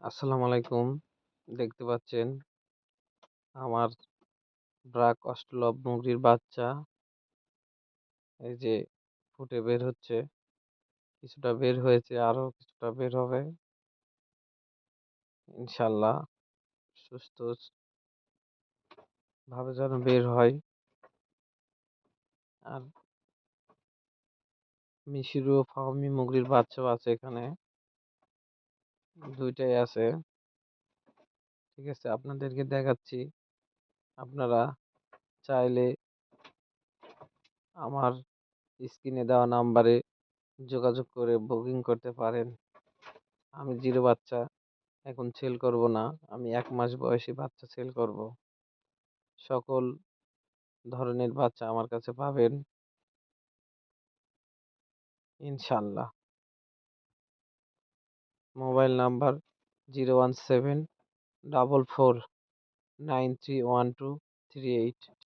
আসসালামু আলাইকুম। দেখতে পাচ্ছেন আমার ব্রাক অস্ট্রেলব মুরগির বাচ্চা এই যে ফুটে বের হচ্ছে। কিছুটা বের হয়েছে, আরো কিছুটা বের হবে। ইনশাআল্লাহ সুস্থ ভাবে যেন বের হয়। আর মিশরীয় ফার্মি মুরগির বাচ্চাও আছে এখানে। ২ টাই আছে। ঠিক আছে? আপনাদেরকে দেখাচ্ছি। আপনারা চাইলে আমার স্ক্রিনে দেওয়া নাম্বারে যোগাযোগ করে বুকিং করতে পারেন। আমি 0 বাচ্চা এখন সেল করব না। আমি ১ মাস বয়সী বাচ্চা সেল করব। সকল ধরনের বাচ্চা আমার কাছে পাবেন ইনশাআল্লাহ। Mobile number 0174449312338।